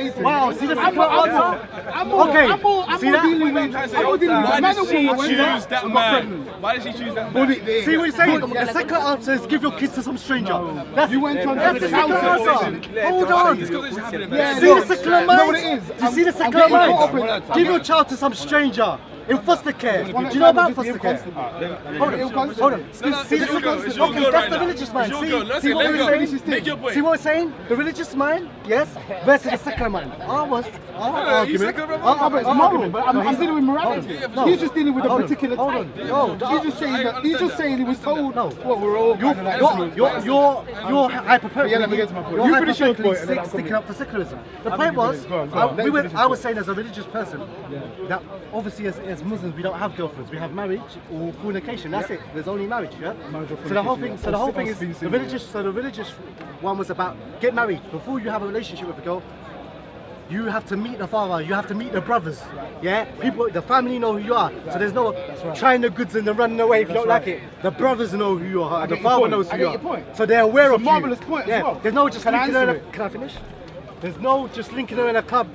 debating. Wow, see the secular answer? I'm more dealing with Why did she choose that man? Why did she choose that man? See what you're saying? The second answer is give your kids to some stranger. You went on That's the second answer. Hold on. It's because it's happening. See the secular mind? know what it is? Do you see the I'm secular getting caught up mind? in it. Give your child to some stranger in foster care. Do you know about foster care? Hold on. See the secular. Okay, that's the religious mind. See what we're saying? Make your point. See what we're saying? The religious mind, yes, versus the secular mind. Our argument. It's moral, but I'm dealing with morality. He's just dealing with a particular type. He's just saying he was told. No. Well, we're all You're hyperbolically. Yeah, let me get to my point. You're You finish your point, and then hyperbolically I'll come sticking in. up for secularism. The point was, Go on. I was saying as a religious person that obviously as Muslims we don't have girlfriends. We have marriage or fornication. That's it. There's only marriage. Yeah. So the whole thing is the religious one was about get married before you have a relationship with a girl. You have to meet the father, you have to meet the brothers, yeah? People, the family know who you are, so there's no trying the goods and then running away if you don't like it. The brothers know who you are, and the father knows who you are. So they're aware of you. It's a marvellous point as well. There's no just linking her in answer a, can I finish? There's no just linking her in a club,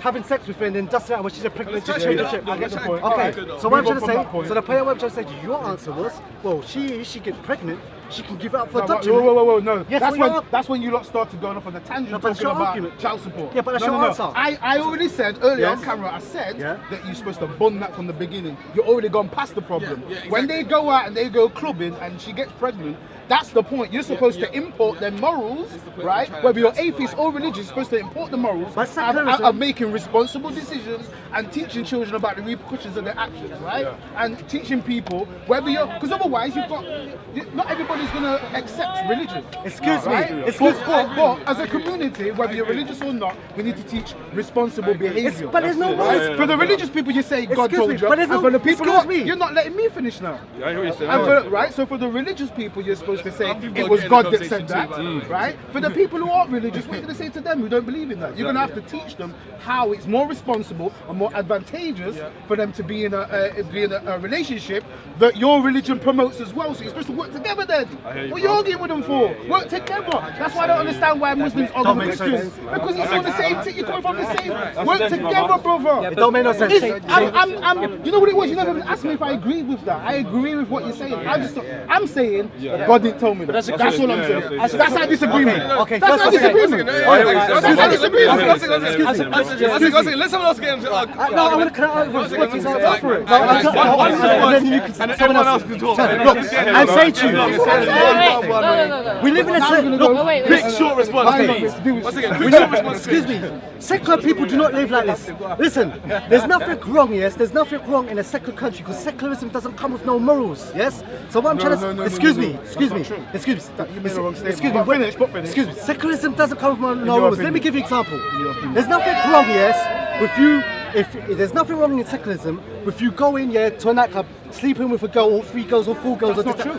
having sex with her and then dusting out when she's a pregnant chick. I get the point. Okay, so what I'm trying to Move on from that say, so the point I'm trying to say to you, your answer was, well, she gets pregnant, she can give it up for adoption. Whoa, no. Yes, That's when you lot started going off on the tangent but that's talking your about argument. child support. Yeah, but that's your answer. I already said earlier on Yes. camera, I said Yeah. that you're supposed to bond that from the beginning. You're already gone past the problem. Yeah, exactly. When they go out and they go clubbing and she gets pregnant, that's the point. You're supposed to import their morals, right? Whether you're atheist or religious, you're supposed to import the morals But secularism- of making responsible decisions and teaching children about the repercussions of their actions, right? And teaching people whether you're, because otherwise not everybody's going to accept religion. Excuse me, Right? excuse me. But as a community, whether you're religious or not, we need to teach responsible behaviour. But there's no Right? For the religious people, you say God Excuse told me, you. but there's And no- for the people excuse who me. you're not letting me finish now. I hear what you're And saying. right? So for the religious people, you're supposed to say people it are was getting God the that said conversation that, too, by the way. right? For the people who aren't religious, what are you going to say to them who don't believe in that? You're going to have to teach them how it's more responsible and more advantageous for them to be in a relationship that your religion promotes as well. So you're supposed to work together then. What are you arguing with them for? Work together. That's why I don't understand why Muslims argue with make Christians. sense. Because it's all the same thing. You're coming from the same. Work together, brother. It don't make no sense. You know what it was? You never even asked me if I agreed with that. I agree with what you're saying. I'm saying God didn't tell me that. That's all I'm saying. That's our disagreement. Okay, That's our disagreement. That's our disagreement. Let someone else get into No, I'm going to cut out for it. and then everyone else can talk. Look, I'm saying to you, No. we live in a No, wait. Quick, short response, please. Once again, quick, short response. excuse me, secular people do not live like this. Listen, there's nothing wrong, yes? There's nothing wrong in a secular country because secularism doesn't come with no morals, yes? So what I'm trying to excuse me. Excuse me, secularism doesn't come with no rules. Let me give you an example. There's nothing wrong, yes, with you, if there's nothing wrong in secularism with you going, to a nightclub, sleeping with a girl, or 3 girls, or 4 girls. That's not true.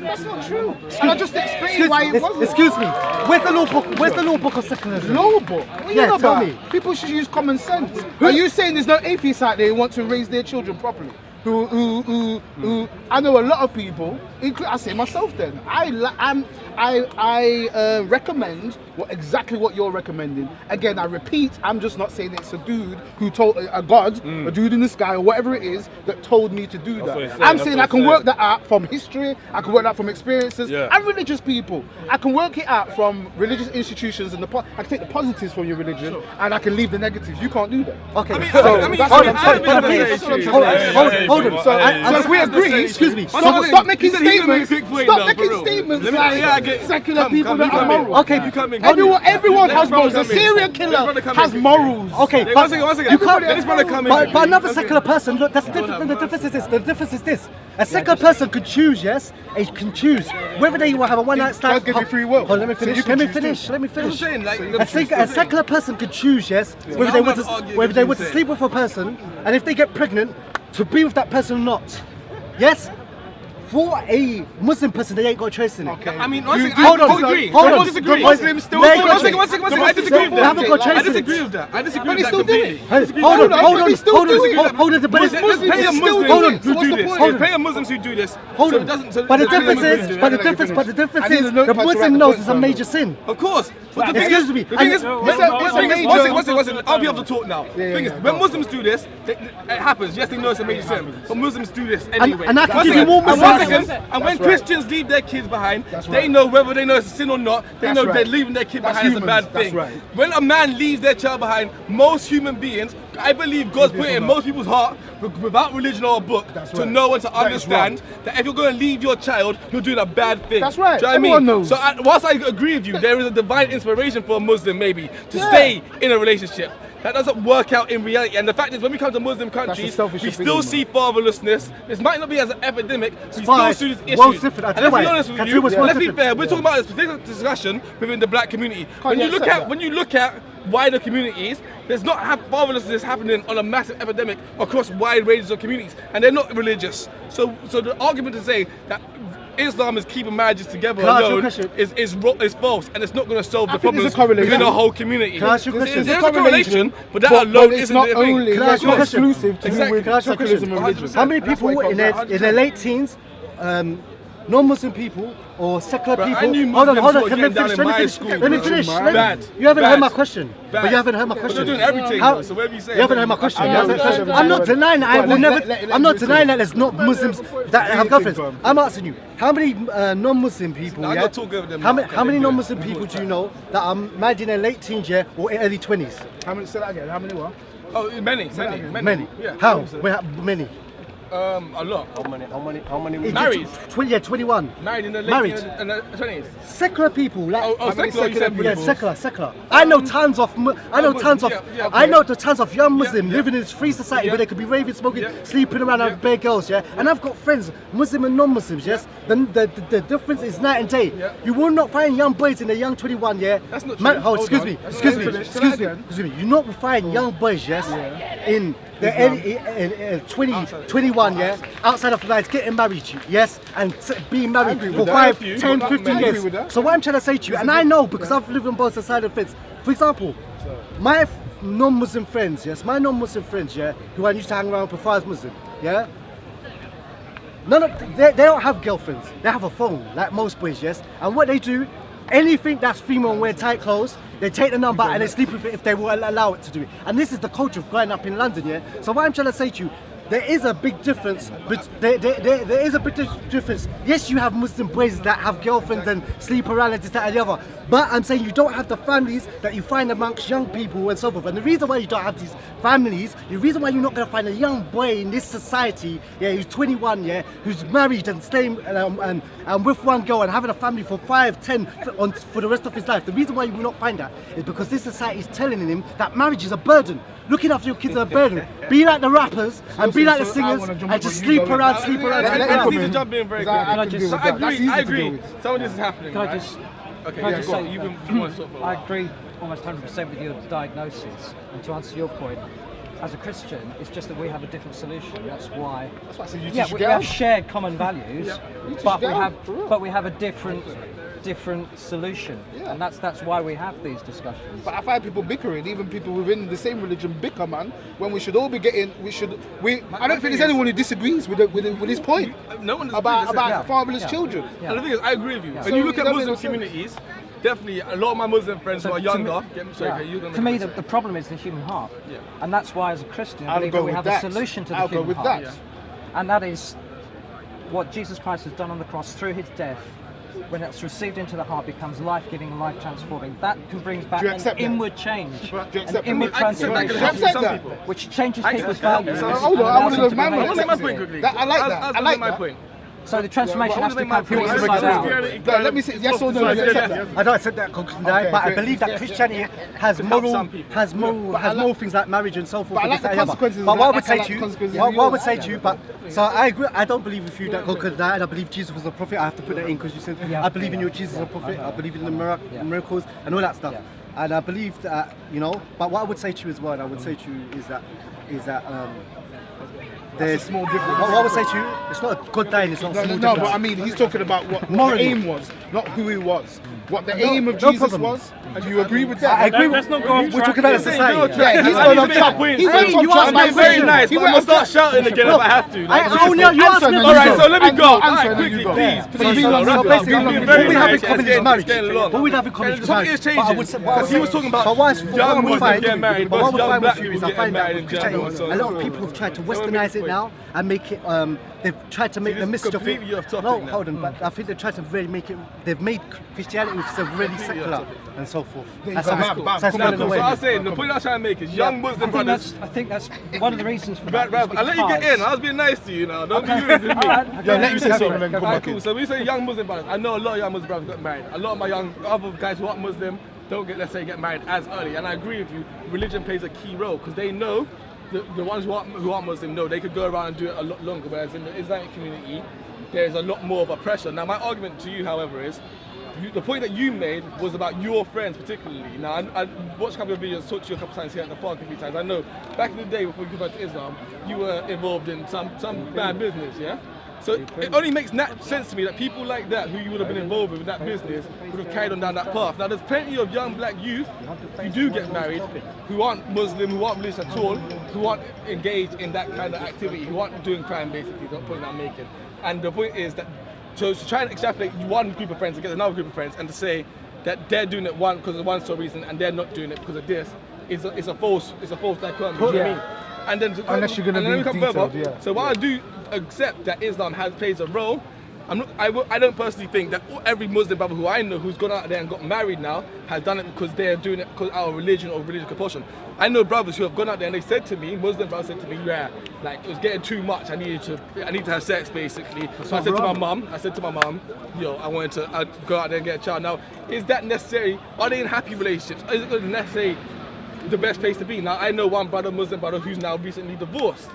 That's not true. And I just explained why it wasn't. Excuse me, where's the law book? Where's the law book of secularism? Law book? What are you on tell about? me. People should use common sense. Are you saying there's no atheists out there who want to raise their children properly? Who I know a lot of people, I say myself then, I recommend exactly what you're recommending. Again, I repeat, I'm just not saying it's a dude who told, a god, a dude in the sky or whatever it is that told me to do that. I'm saying I can work that out from history, I can work that from experiences, and religious people. I can work it out from religious institutions and I can take the positives from your religion and I can leave the negatives. You can't do that. Okay, hold on. So if we agree, excuse me. Stop making statements. Stop making statements like secular people that are moral. Okay, everyone has morals. A serial killer has morals. Okay, One second. You can't. Let this brother come in. But another secular person, look, that's different. The difference is this. A secular person could choose, yes? They can choose whether they will have a one-night stand. God give you free will. Let me finish. A secular person could choose, yes, whether they want to sleep with a person, and if they get pregnant, to be with that person or not. Yes? For a Muslim person, they ain't got a choice in it. Okay. I mean, Hold on. I disagree. Muslims still One second. I disagree with They haven't got a that. choice I in it. disagree with that. I disagree with that still do it. completely. Hold on. Let's pay a Muslims So what's the point? Let's pay a Muslims who do this. Hold so on. it doesn't. So But the it doesn't difference make a is, difference. the Muslim knows it's a major sin. Of course. But the Excuse me. thing is, I'll be able to talk now. The thing is, when Muslims do this, it happens. Yes, they know it's a major sin, but Muslims do this anyway. And I can give you more Muslims. And when Christians leave their kids behind, they know whether they know it's a sin or not. They know they're leaving their kid behind is a bad thing. When a man leaves their child behind, most human beings, I believe God's put it in most people's heart, without religion or a book, to know and to understand that if you're going to leave your child, you're doing a bad thing. That's right. Do you know what I mean? Knows. So whilst I agree with you, there is a divine inspiration for a Muslim maybe to stay in a relationship. That doesn't work out in reality. And the fact is, when we come to Muslim countries, we still see fatherlessness. This might not be as an epidemic, we still see these issues. And let's be honest with you, let's be fair, we're talking about this particular discussion within the black community. When you look at wider communities, there's not fatherlessness happening on a massive epidemic across wide ranges of communities, and they're not religious. So the argument to say that Islam is keeping marriages together alone is false, and it's not going to solve the problems within a whole community. Can I ask you a question? There's a correlation, but that alone isn't the thing. Can I ask you a question? Exclusive to do with secularism and religion. How many people in their late teens, non-Muslim people or secular people? Hold on, can let me finish. You haven't heard my question. But you haven't heard my question. You're doing everything, so whatever you say. You haven't heard my question. I'm not denying that. I'm not denying that there's not Muslims that have girlfriends. I'm asking you, how many non-Muslim people? How many non-Muslim people do you know that are married in their late teens or early 20s? How many? Say that again. How many what? Oh, many. Yeah. How? Many? A lot. How many? Married? 21. Married in the late 20s. Secular people, like secular, you said people. Secular. I know tons of young Muslims living in this free society where they could be raving, smoking, sleeping around with bare girls, and I've got friends, Muslim and non-Muslims, yes. The difference is night and day. You will not find young boys in the young 21, That's not true. Excuse me. You not find young boys, yes, in the early 21, outside of lives, getting married, yes, and being married for 5, 10, 15 years. So what I'm trying to say to you, and I know because I've lived on both sides of the fence. For example, my non-Muslim friends, who I used to hang around before I was Muslim, they don't have girlfriends. They have a phone, like most boys, yes. And what they do, anything that's female and wear tight clothes, they take the number and they sleep with it if they will allow it to do it. And this is the culture of growing up in London, So what I'm trying to say to you, there is a big difference. But there is a big difference. Yes, you have Muslim boys that have girlfriends and sleep around and this, that, and the other. But I'm saying you don't have the families that you find amongst young people and so forth. And the reason why you don't have these families, the reason why you're not going to find a young boy in this society, who's 21, who's married and staying and with one girl and having a family for 5, 10 for the rest of his life. The reason why you will not find that is because this society is telling him that marriage is a burden. Looking after your kids is a burden. Be like the rappers and be like the singers and just sleep around. I need to jump in very quickly. I agree. Some of this is happening. Can I just? Okay, Can I just say, you've been on sort of I agree almost 100% with your diagnosis. And to answer your point, as a Christian, it's just that we have a different solution. That's why. That's why I said you we have shared common values, but we have a different solution, and that's why we have these discussions. But I find people bickering, even people within the same religion bicker, man. When we should all be getting, I don't think there's anyone who disagrees with his point. No one about fatherless children. Yeah. And the thing is, I agree with you. When you look at Muslim communities, definitely a lot of my Muslim friends who are younger. To me, the problem is the human heart, and that's why, as a Christian, I believe that we have a solution to the human heart, and that is what Jesus Christ has done on the cross through his death. When it's received into the heart, becomes life-giving and life-transforming. That can bring back an inward change, an inward transformation, which changes people's values. Hold on, I want to make my point quickly. I like that. I like my point. So the transformation has to come from inside out. Let me say yes or no. I don't accept that conclusion, but I believe that Christianity has moral things like marriage and so forth. But I like the consequences. But what I would say to you, so I agree. I don't believe with you that God could die, and I believe Jesus was a prophet. I have to put that in because you said I believe in you, Jesus is a prophet. I believe in the miracles and all that stuff. And I believe that, But what I would say to you as well, and I would say to you is that there's a small difference. What I would say to you, it's not a God dying, it's not a small difference. But I mean, he's talking about what the aim was, not who he was. What the aim of no Jesus problem. was. Do you agree with that? I agree. Let's not go off We're track. talking about society. Yeah, he's going on track. He went on track. I'm very nice, but I'm gonna start shouting again if I have to. You asked me. Alright, so let me go. Answer, Alright, quickly, go. please. So basically, very we have in nice. common It's is marriage. getting long. What we have in common is Something marriage. is changing. Because he was talking about young Muslims getting married, But what versus we young find black with you people is I getting find that married with in Christianity, general. a lot of people have tried to westernize it now and make it. They've tried to make See, the this is mystery of it. completely off topic No, now. hold on, but I think they've tried to really make it. They've made Christianity really secular and so forth. That's how it's gone in a So way. I was saying, the point I was trying to make is young Muslim brothers. I think that's one of the reasons for Right, that. I'll let you get in. I was being nice to you now. Don't be rude to me. Yeah, let him say something and then come Alright, back in. cool. So we say young Muslim brothers. I know a lot of young Muslim brothers got married. A lot of my young other guys who aren't Muslim don't get, let's say, get married as early. And I agree with you. Religion plays a key role because they know the ones who aren't Muslim know they could go around and do it a lot longer. Whereas in the Islamic community, there's a lot more of a pressure. Now, my argument to you, however, is the point that you made was about your friends particularly. Now, I watched a couple of videos, talked to you a couple of times here at the park a few times. I know back in the day before you converted to Islam, you were involved in some bad business, yeah? So it only makes sense to me that people like that, who you would have been involved with in that business, would have carried on down that path. Now, there's plenty of young black youth who do get married, who aren't Muslim, who aren't religious at all, who aren't engaged in that kind of activity, who aren't doing crime, basically, the point I'm making. And the point is that, so to try and extrapolate one group of friends against another group of friends and to say that they're doing it because of one sole reason and they're not doing it because of this, is a false dichotomy. You know what I mean? And then Unless you're going to be detailed, yeah. So while I do accept that Islam plays a role, I don't personally think that every Muslim brother who I know who's gone out there and got married now has done it because they're doing it because out of religion or religious compulsion. I know brothers who have gone out there and they said to me, Muslim brothers said to me, yeah, like it was getting too much. I need to have sex basically. So I said to my mum, yo, I wanted to go out there and get a child. Now, is that necessary? Are they in happy relationships? Is it necessarily the best place to be? Now, I know one brother, Muslim brother, who's now recently divorced.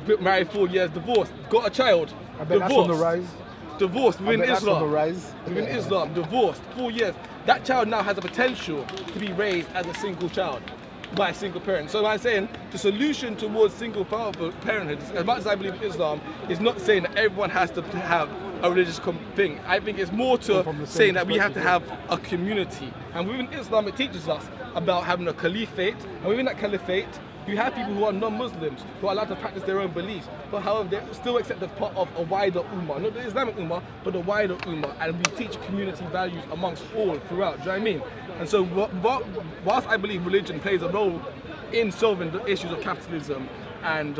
Been married 4 years, divorced, got a child, I bet that's on the rise. Divorced within That's on the Islam. rise. Within Islam, divorced, 4 years. That child now has a potential to be raised as a single child by a single parent. So I'm saying the solution towards single parenthood, as much as I believe in Islam, is not saying that everyone has to have a religious thing. I think it's more to saying that we have to have a community. And within Islam, it teaches us about having a caliphate. And within that caliphate, you have people who are non-Muslims, who are allowed to practice their own beliefs, but however, they're still accepted as part of a wider ummah, not the Islamic ummah, but the wider ummah, and we teach community values amongst all throughout, do you know what I mean? And so, whilst I believe religion plays a role in solving the issues of capitalism and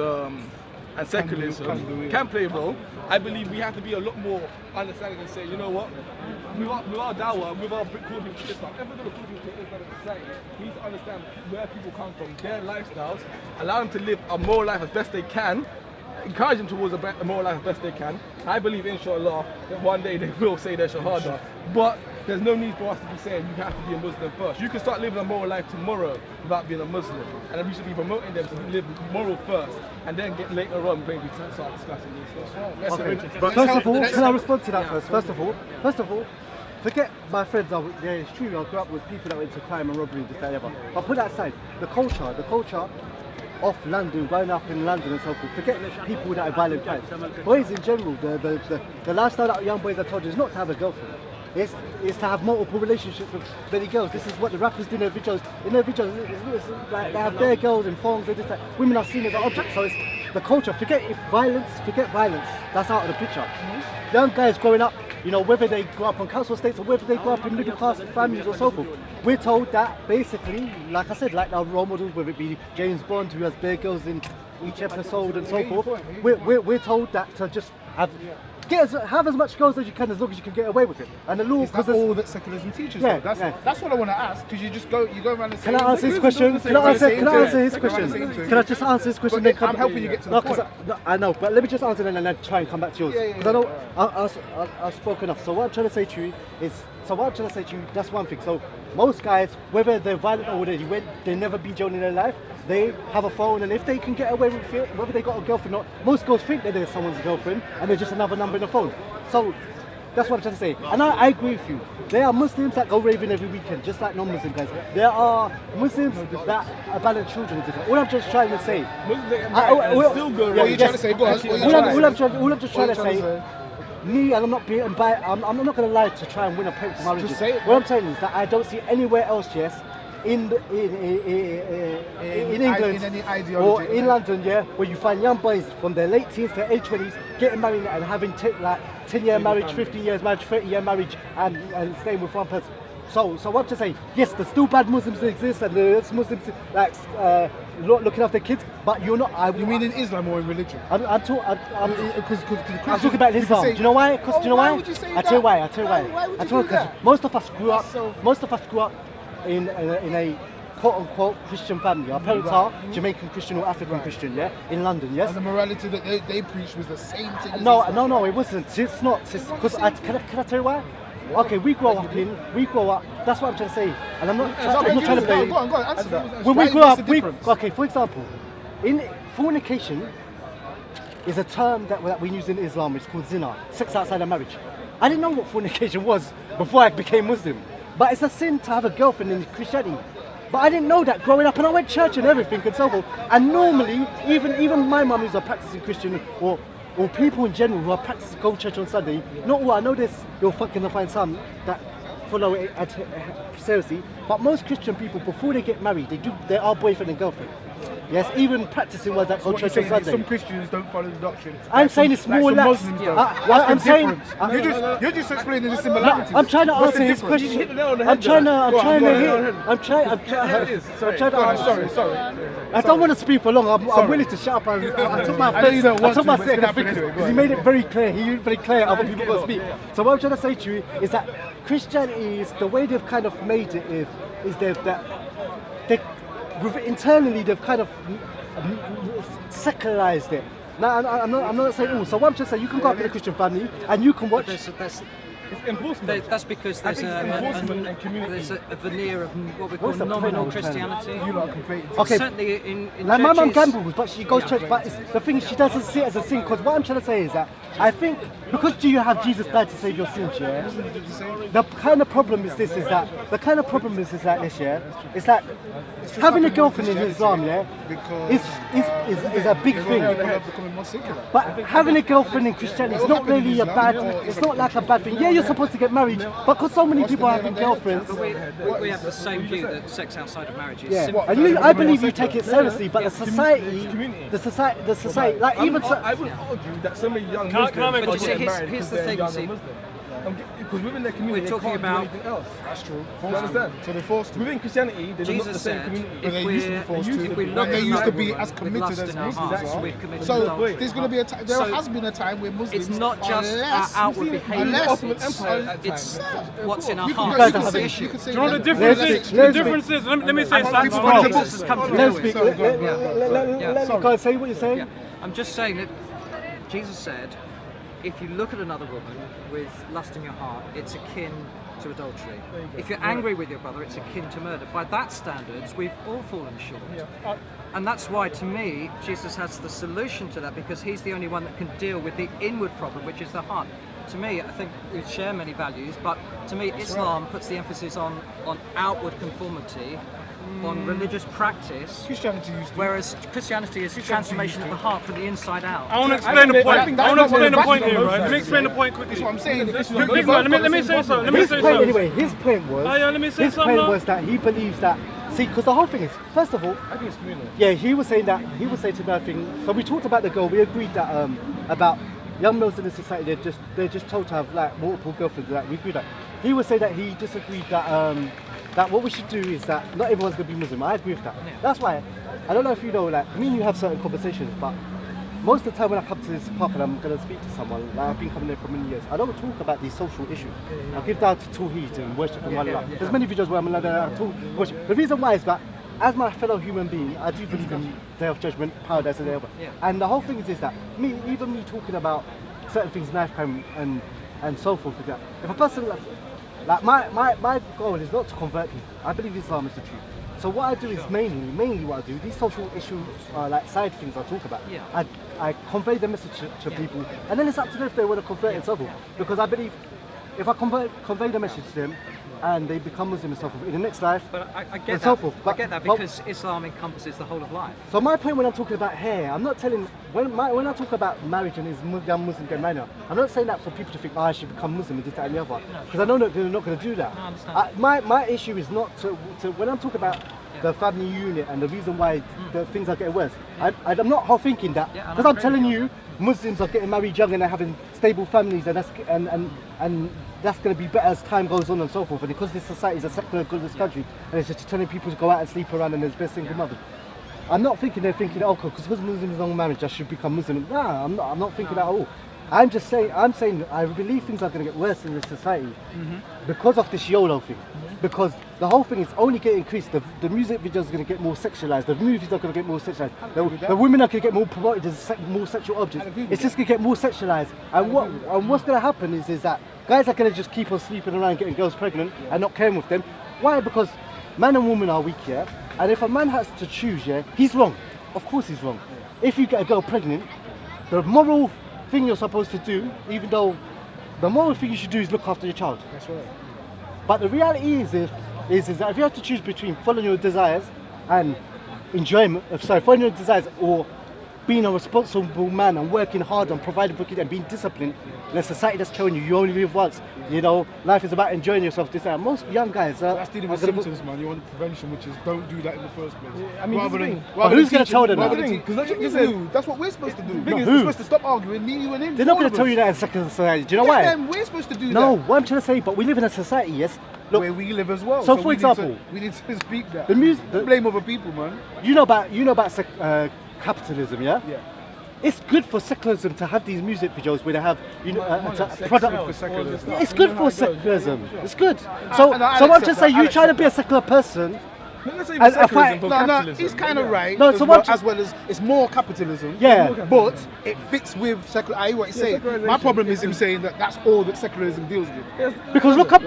secularism, can play a role, I believe we have to be a lot more understanding and say, you know what, with our dawah, with our calling to Islam, if we're going to call people to Islamic society, we need to understand where people come from, their lifestyles, allow them to live a moral life as best they can, encourage them towards a moral life as best they can. I believe, inshallah, that one day they will say their shahada, but there's no need for us to be saying you have to be a Muslim first. You can start living a moral life tomorrow without being a Muslim, and then we should be promoting them to live moral first, and then get later on maybe start discussing this. Okay. First of all, can I respond to that first? First of all, forget my friends. Yeah, it's true. I grew up with people that went to crime and robbery, this, that, and the other. But put that aside. The culture of London, growing up in London and so forth. Forget people that are violent types. Boys in general, the lifestyle that young boys are told is not to have a girlfriend. It's to have multiple relationships with many girls. This is what the rappers do in their videos. It's like they have their girls in thongs. Women are seen as an object. So it's the culture. Forget violence. That's out of the picture. Young guys growing up, you know, whether they grow up on council estates or whether they grow up in middle class families or so forth, we're told that basically, like I said, like our role models, whether it be James Bond, who has bare girls in each episode and so forth, we're told that to just have as much girls as you can, as long as you can get away with it. And the law, is that all that secularism teaches? Yeah, that's what I want to ask, because you go around and say. Can I answer his question? Can I answer his question? Can I just answer his question? But I'm helping you get to the point. I know, but let me just answer it and then try and come back to yours. Because I know I've spoken enough. So what I'm trying to say to you is, that's one thing. So most guys, whether they're violent or whether they never been jailed in their life, they have a phone, and if they can get away with it, whether they got a girlfriend or not, most girls think that they're someone's girlfriend and they're just another number in the phone. So That's what I'm trying to say. And I agree with you. There are Muslims that go raving every weekend, just like non-Muslim guys. There are Muslims that abandon children. All I'm just trying to say. Muslims that get married and still go What are you trying to say? Go on. All I'm just trying to say. Me, and I'm not being I'm not going to lie to try and win a point for my religion. What I'm saying is that I don't see anywhere else, yes, in England or in London, yeah, where you find young boys from their late teens to early 20s getting married and having 10-year marriage, 15 years marriage, 30-year marriage, and staying with one person. So what to say? Yes, there's still bad Muslims that exist, and there's Muslims like looking after kids. But you're not. You mean in Islam or in religion? I'm talking about Islam. Do you know why? Because do you know why? I tell you why. I tell you why. I tell you because most of us grew up in a quote-unquote Christian family. Our parents are Jamaican Christian or African Christian, yeah, in London, yes. And the morality that they preached was the same thing. No, it wasn't. It's not. Because can I tell you why? Okay, we grow up. That's what I'm trying to say, and I'm not trying to play. Go on, answer that. When we grow up, okay. For example, in fornication is a term that we use in Islam. It's called zina, sex outside of marriage. I didn't know what fornication was before I became Muslim, but it's a sin to have a girlfriend in Christianity. But I didn't know that growing up, and I went to church and everything and so forth. And normally, even my mum who's a practicing Christian or people in general who are practicing go to church on Sunday, not all, I know you're fucking to find some that follow it seriously, but most Christian people, before they get married, they are boyfriend and girlfriend. Yes, even practicing ones that go to church on Sunday. Some Christians don't follow the doctrine. I'm saying it's more lax. I'm saying you're just explaining the similarity. I'm trying to answer his question. I'm trying to. Sorry. I don't want to speak for long. I'm willing to shut up. I took my second because he made it very clear. He made it very clear other people got to speak. So what I'm trying to say to you is that Christianity is the way they've kind of made it is internally they've kind of secularized it. Now I'm not saying all. So what I'm just saying, you can go up in a Christian family and you can watch. It's enforcement. That's because there's a veneer of what we call nominal Christianity. You lot are conflating. Okay. Certainly in like my mum churches, gambles, but she goes to church. But the thing is, she doesn't see it as a sin. Because what I'm trying to say is that I think because you have Jesus died to save your sins, yeah. The kind of problem is this: is that having a girlfriend in Islam, yeah, is a big thing. But having a girlfriend in Christianity is not really a bad. It's not like a bad thing. Yeah, you're supposed to get married, but because so many people are having girlfriends. But we have the same view that sex outside of marriage is simple. And I believe you take it seriously, but the society, like even. I wouldn't argue that so many young Muslims but you see, here's the thing, see. Because within their community, we're talking about anything else. That's true. Do you understand? So they're forced to. Within Christianity, they're not the same community. But they used to be forced to. They used to be as committed as Muslims are. So there's going to be a time. There has been a time where Muslims. It's not just our outward behaviour. It's what's in our heart. That's the issue. Do you know what the difference is? The difference is. Let me say something. Let's say what you're saying. I'm just saying that Jesus said, if you look at another woman with lust in your heart, it's akin to adultery. If you're angry with your brother, it's akin to murder. By that standards, we've all fallen short. And that's why, to me, Jesus has the solution to that, because he's the only one that can deal with the inward problem, which is the heart. To me, I think we share many values, but to me, Islam puts the emphasis on outward conformity, on religious practice, whereas Christianity is transformation of the heart from the inside out. I want to explain the point. Here, right? Let me explain the point quickly. That's what I'm saying. Let me say something. Anyway, his point was that he believes that. See, because the whole thing is, first of all, I think it's communal. Yeah, he was saying to me, I think. So we talked about the girl. We agreed that about young males in the society, they're just told to have like multiple girlfriends. That we agreed that. He was saying that he disagreed that what we should do is that not everyone's going to be Muslim. I agree with that. Yeah. That's why, I don't know if you know, like, me and you have certain conversations, but most of the time when I come to this park and I'm going to speak to someone, like I've been coming there for many years, I don't talk about these social issues. I give down to Tawheed and worship and Allah. There's many videos where I'm like, worship. The reason why is that, as my fellow human being, I do believe in Day of Judgment, Paradise and Hell. Yeah. And the whole thing is that, even me talking about certain things, knife crime and so forth, like that, if a person, like my goal is not to convert people. I believe Islam is the truth. So what I do is mainly what I do, these social issues, like side things I talk about. Yeah. I convey the message to people, and then it's up to them if they want to convert and so forth. Because I believe if I convey the message to them, and they become Muslim and so forth in the next life, But I get and that. so forth. I get that because Islam encompasses the whole of life. So my point when I'm talking about hair, I'm not telling when I talk about marriage and is young Muslim getting married, I'm not saying that for people to think, I should become Muslim and this, that, and the other, because I know that they're not going to do that. No, I understand. My issue is not to when I'm talking about the family unit and the reason why the things are getting worse. I'm not half thinking that because I'm telling you, Muslims are getting married young and they're having stable families, and that's going to be better as time goes on and so forth. And because this society is a secular, godless country, and it's just telling people to go out and sleep around and there's best single mothers. I'm not thinking they're thinking, oh, because Muslims are marriage, I should become Muslim. Nah, I'm not thinking that at all. I'm saying I believe things are going to get worse in this society because of this YOLO thing. Because the whole thing is only getting increased. The music videos are going to get more sexualized. The movies are going to get more sexualized. The women are going to get more promoted as more sexual objects. It's just going to get more sexualized. And what's going to happen is that guys are going to just keep on sleeping around, getting girls pregnant and not caring with them. Why? Because man and woman are weak, yeah? And if a man has to choose, yeah, he's wrong. Of course he's wrong. If you get a girl pregnant, the moral thing you're supposed to do, even though the moral thing you should do is look after your child. That's right. But the reality is that if you have to choose between following your desires and following your desires or being a responsible man and working hard and providing for kids and being disciplined, in a society that's telling you only live once, life is about enjoying yourself. This and most young guys that's dealing with symptoms, man. You want prevention, which is don't do that in the first place. Yeah, I mean, who's going to tell them that? That's what we're supposed to do. Who? We're supposed to stop arguing, me, you, and him. They're not going to tell you that in second society. Do you know why? Then we're supposed to do that. No, what I'm trying to say, but we live in a society, yes. Look, where we live as well. So for example, we need to speak that. The blame other people, man. You know about capitalism, yeah? Yeah. It's good for secularism to have these music videos where they have product for secularism. Yeah, it's good for secularism. It's good. So I'm just saying, you trying to be a secular person. He's kind of right. No, so as well as it's more capitalism. Yeah, but it fits with secular. I hear what he's saying. My problem is him saying that that's all that secularism deals with. Because look at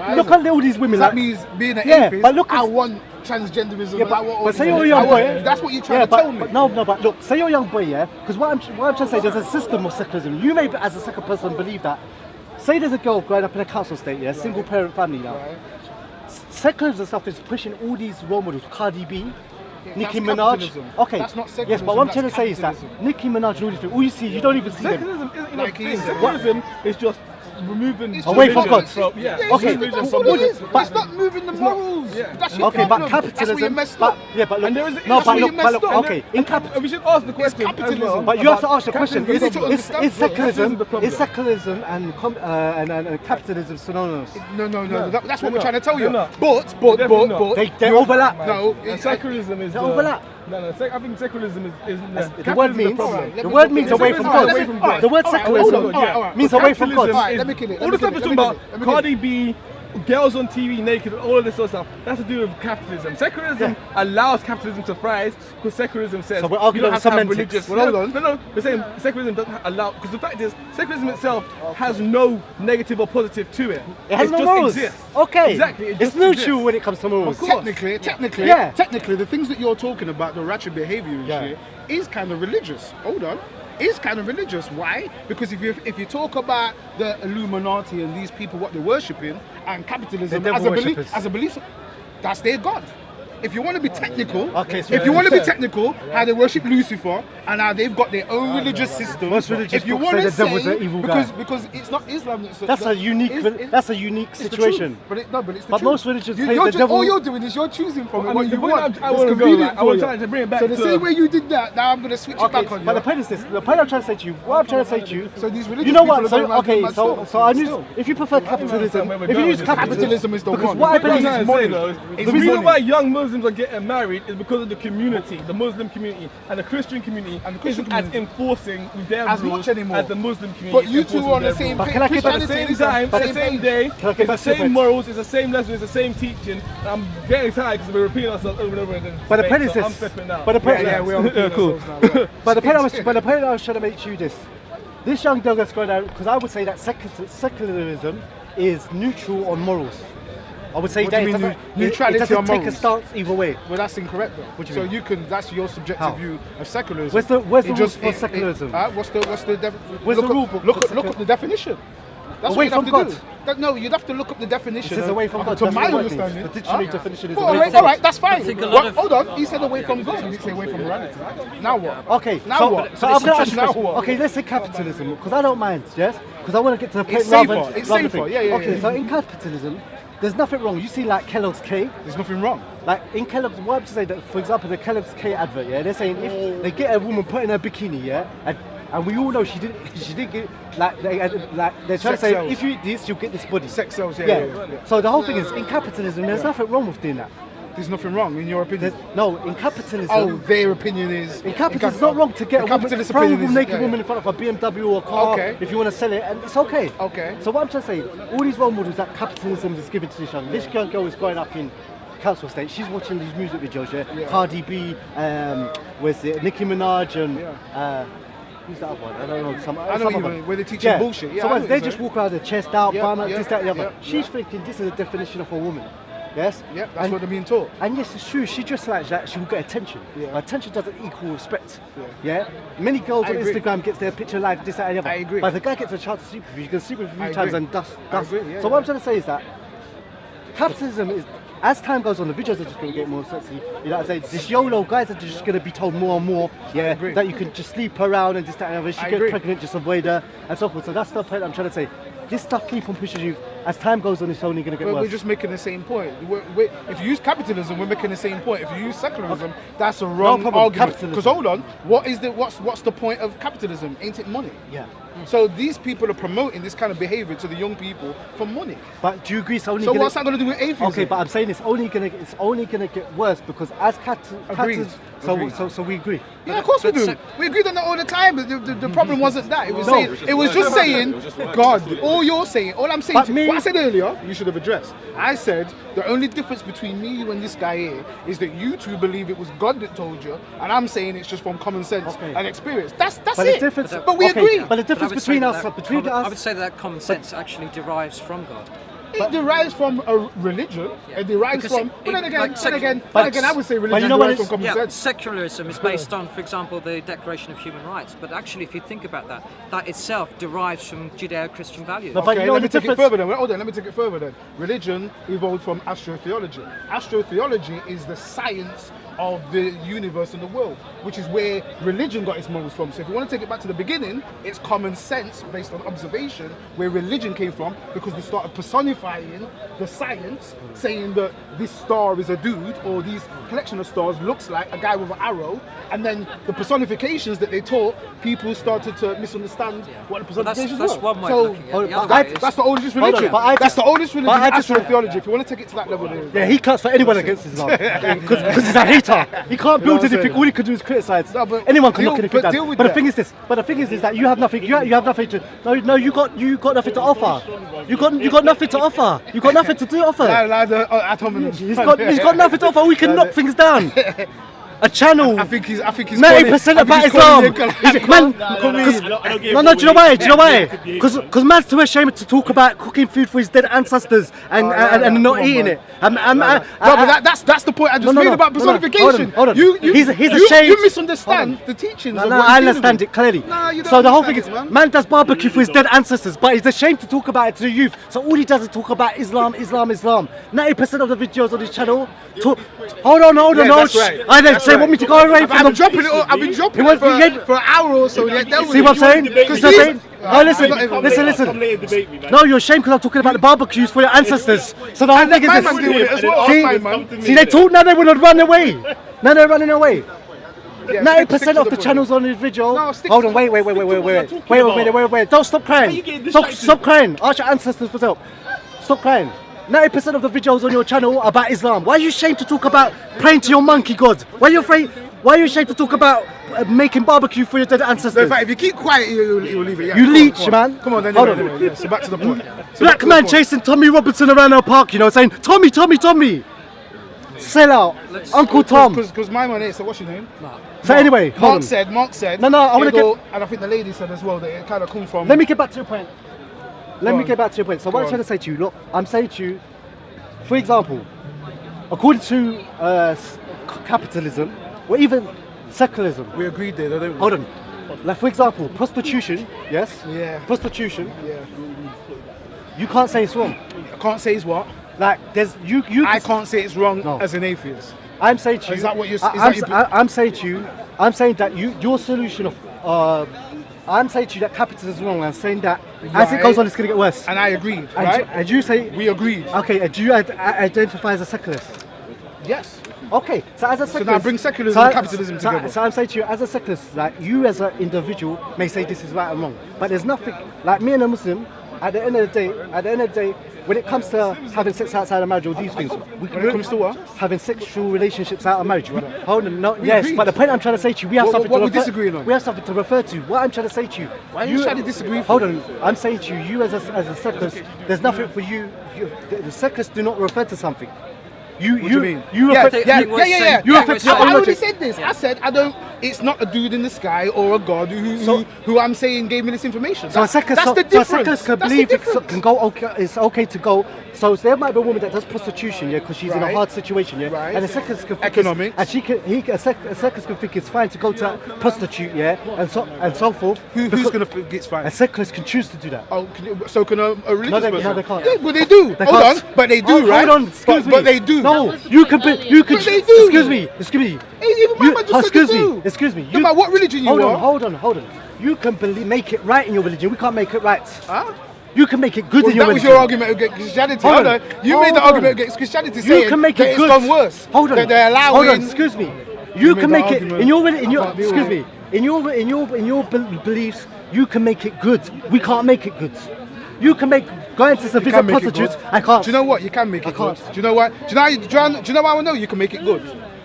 all these women. That means being an atheist. But look, I want transgenderism. Yeah, but say you're a young boy. That's what you're trying to tell me. But look, say you're a young boy, yeah. Because what I'm trying to say, there's a system of secularism. You may, as a secular person, believe that. Say there's a girl growing up in a council estate, yeah, single parent family now. Secularism stuff is pushing all these role models, Cardi B, Nicki Minaj. Capitalism. Okay. That's not secularism. Yes, but what I'm trying to say is that Nicki Minaj and all these things, all you see, you don't even see them. Secularism isn't a thing. Secularism is just removing away from God. Okay. That's what it is. It's not moving the morals. That's your okay, problem. but capitalism. That's where you messed up. But look, look. Okay, in capitalism. We should ask the question. capitalism. But you have to ask the question: Is secularism and capitalism synonymous? No. That's what we're trying to tell you. They're But they overlap. No, secularism is they overlap. I think secularism is the word means the word means away from God. The word secularism means away from God. All the stuff we're talking about, Cardi B, girls on TV naked, all of this sort of stuff, that's to do with capitalism. Secularism allows capitalism to thrive because secularism says so we're arguing you don't have to have semantics. religious. No. We're saying secularism doesn't allow, because the fact is, secularism itself has no negative or positive to it. It has no just morals. Exists. Okay. Exactly. It's neutral when it comes to morals. Technically, the things that you're talking about, the ratchet behavior and shit, is kind of religious. Hold on. Is kind of religious. Why? Because if you talk about the Illuminati and these people, what they're worshipping, and capitalism as a belief, that's their god. If you want to be technical, how they worship Lucifer and how they've got their own religious system. Most religious if you want to say, devil's an evil guy. because it's not Islam. That's a unique situation. But it's the truth. Most religions play the devil. All you're doing is you're choosing from what you want. I want to go. I was trying to bring it back. So the same way you did that, now I'm going to switch it back on you. But the point is this. The point I'm trying to say to you. What I'm trying to say to you. So these religious you know what? If you prefer capitalism, if you use capitalism is the one. because what I believe is money. The reason why young Muslims are getting married is because of the community, the Muslim community and the Christian community, isn't as enforcing their as rules much anymore as the Muslim community. But you two are on the same page. At the same time, at the same day, it's the same morals, it's the same lesson, it's the same teaching. And I'm getting tired because we're repeating ourselves over and over again. But the point is this. I'm flipping out. But the point cool. But the point I was trying to make to you this young girl that's going out, because I would say that secularism is neutral on morals. I would say what that do you mean, neutrality it doesn't on take a morals? stance either way. Well, that's incorrect though. What do you mean? That's your subjective view of secularism. Where's the rules for secularism? What's the Where's the rule book? Look up the definition. That's away what from you God. have to do. No, you'd have to look up the definition. It says away from God. To That's my what it means. understanding. The dictionary definition is Well, away from all God. right, that's fine. think a lot What? of- Hold on, he said away from God. He didn't say away from morality. Now what? Okay, Now so, what? So I'm gonna ask Now you a question. what? Okay, let's say capitalism, because I don't mind, yes? Because I want to get to the point It's rather safer, than it's rather than safer, thing. yeah. Okay, so in capitalism, there's nothing wrong. You see, like Kellogg's K, There's nothing wrong. like in Kellogg's, what I'm to say that, for example, the Kellogg's K advert, yeah, they're saying if they get a woman put in a bikini, yeah, and we all know she didn't get they're trying Sex to say sells. if you eat this, you'll get this body. Sex sells, yeah. So the whole thing is in capitalism, there's nothing wrong with doing that. There's nothing wrong in your opinion. No, in capitalism. Oh, their opinion is. In capitalism, it's not wrong to get a woman, capitalist throw a opinion is- naked yeah, woman in front of a BMW or a car Okay. if you want to sell it, and it's okay. Okay. So what I'm trying to say, all these role models that capitalism is given to this young. This young girl is growing up in council estate. She's watching these music videos, yeah. Cardi B, where's it? Nicki Minaj and who's that other one? I don't know. I know you mean, where they're teaching bullshit. Yeah, so I know what, what they you're just saying. walk around with their chest out, bum out, yeah, this, that, the other. yeah, She's thinking this is a definition of a woman. Yes? Yeah, that's what they're being taught. And yes, it's true. She just like that. She will get attention. Yeah. But attention doesn't equal respect. Yeah. Many girls I on agree. Instagram gets their picture like this, that, and the other. I agree. But if the guy gets a chance to sleep with you, you can sleep with you a I few times agree. and dust. I agree, yeah, So what I'm trying to say is that capitalism is. As time goes on, the videos are just going to get more sexy. You know what I'm saying? This YOLO guys are just going to be told more and more, yeah, agree. that you can just sleep around and this, that, and the other. She I gets agree. pregnant, just avoid her, and so forth. So that's the point I'm trying to say. This stuff keep on pushing you. As time goes on, it's only going to get But worse. we're just making the same point. If you use capitalism, we're making the same point. If you use secularism, that's a wrong problem. argument. Capitalism. Because hold on, what's the point of capitalism? Ain't it money? Yeah. So these people are promoting this kind of behaviour to the young people for money. But do you agree? It's only So gonna, what's that going to do with atheism? Okay, but I'm saying it's only gonna get worse because as Agreed. Agreed. so we agree. Yeah, of course we do. We agreed on that all the time. But the problem wasn't that. It was just saying, God. All you're saying, all I'm saying, But me- what I said earlier, you should have addressed. I said the only difference between me, you, and this guy here is that you two believe it was God that told you, and I'm saying it's just from common sense and experience. That's But it. the difference, But we okay, agree. But the difference between us, I would say that common sense actually derives from God. It derives from a religion. It derives Because from. But then again, like I would say religion you know what derives from common sense. Secularism is based on, for example, the Declaration of Human Rights. But actually, if you think about that, that itself derives from Judeo-Christian values. No, but Okay, you know let me the take it difference- further then. Hold on, let me take it further then. Religion evolved from astrotheology. Astrotheology is the science of the universe and the world, which is where religion got its morals from. So if you want to take it back to the beginning, it's common sense based on observation where religion came from, because they started personifying the science, saying that this star is a dude or these collection of stars looks like a guy with an arrow, and then the personifications that they taught, people started to misunderstand what the But that's personifications that's were. one way So, of looking at it. The other way is- that's the oldest Hold on, religion. but I That's the oldest religion, but I just- astrotheology. If you want to take it to that level, then Yeah, he cuts for anyone against Islam because he's a hater. He can't build what I'm anything. saying? All he can do is criticize. No, but Anyone can deal- knock anything but deal down. with But the that. thing is this. But the thing is that you have nothing. You have nothing to. No, you got nothing to offer. You got nothing to offer. You got nothing to offer. He's got nothing to offer. We can knock things down. A channel. I think he's 90% about Islam. Man, no, do you know why? Do you know why? Because man's too ashamed to talk about cooking food for his dead ancestors and not eating it. No, but that's the point I just made about personification. Hold on. He's ashamed. You misunderstand the teachings. No, of no, what he's I dealing understand with. it clearly. No, you don't So the whole thing is, understand it, man does barbecue for his dead ancestors, but he's ashamed to talk about it to the youth. So all he does is talk about Islam. 90% of the videos on his channel. Hold on. that's right. I then say, want me to go away from I've been the... dropping it. I've been dropping He it for an hour or so. See what I'm saying? Because No, listen. No, you're ashamed because I'm talking about the barbecues for your ancestors. So the whole thing is my man's doing it as well. My man. See, they talk now. They want to run away. Now they're running away. Yeah, 90% stick to of the point. channels on this video. No, stick Hold to- on, wait. Don't stop crying. Stop crying. Ask your ancestors for help. Stop crying. 90% of the videos on your channel are about Islam. Why are you ashamed to talk about praying to your monkey god? Why are you ashamed to talk about making barbecue for your dead So in ancestors? fact, if you keep quiet, you'll leave it. Yeah, You come on, leech, come on. man. Come on, then. Hold Anyway, on. yeah, so back to the point. Black man chasing Tommy Robinson around our park, saying, Tommy. Sell out. Uncle Tom. Because my man is, so what's your name? So anyway, hold on. Mark said. No, I wanna it'll go- and I think the lady said as well that it kind of comes from. Let me get back to your point. So Go what I'm on. trying to say to you, look, I'm saying to you, for example, according to capitalism, or even secularism, We agreed there, don't we? hold on, Like for example, prostitution. Yes. Yeah. Prostitution. Yeah. You can't say it's wrong. I can't say it's what. Like there's you. I can't say it's wrong No. as an atheist. I'm saying to you. Is that what you're? I'm saying to you. I'm saying that your solution of. I'm saying to you that capitalism is wrong. I'm saying that as it goes on, it's going to get worse. And I agreed, right? And you say we agreed. Okay. And do you identify as a secularist? Yes. Okay. So as a secularist, now bring secularism and capitalism together. So I'm saying to you, as a secularist, like you as an individual may say this is right and wrong, but there's nothing like me and a Muslim. At the end of the day, when it comes to having sex outside of marriage, all these things, When it comes to what? having sexual relationships out of marriage. Hold on, no, We yes, agreed. but the point I'm trying to say to you, we have What- something what to we refer. disagreeing on? We have something to refer to. What I'm trying to say to you, Why are you trying to disagree? Hold on, I'm saying to you, you as a secularist, there's nothing for you. The secularists do not refer to something. What do you mean? You yeah, refer, yeah, you yeah, yeah, yeah. you yeah. refer to your I own already logic. said this. I said I don't. It's not a dude in the sky or a god who I'm saying gave me this information. So a secularist, that's the so a difference. secularist can That's the believe difference. can go. Okay, it's okay to go. So there might be a woman that does prostitution, yeah, because she's in a Right. hard situation, yeah. Right. And a secularist can think Economics. and a secularist can think it's fine to go to a prostitute, yeah, and so forth. Who's gonna think it's fine? A secularist can choose to do that. Oh, so can a religious No, they person? can't. Yeah, well, they do. They Hold can't. on, but they do, right? Hold on, excuse me. But they do. No, you can. You can. But they do. Excuse me. Excuse me. Even my man just said excuse they me. do. Excuse me. No matter what religion you hold are. on. Hold on. Hold on. You can make it right in your religion. We can't make it right. Huh? You can make it good Well, in your that was religion. your argument against Christianity. Hold Hold on. on. You Hold made the on. argument against Christianity You saying can make that it it's good. gone worse. Hold on. That they're allowing. Hold on. Excuse me. You made can that make it argument. in your I can't deal excuse with me. In your beliefs, you can make it good. We can't make it good. You can make going to some You visit can make it prostitutes. good. I can't. Do you know what? You can make I it good. can't. Do you know why? Do you know why I know you can make it good?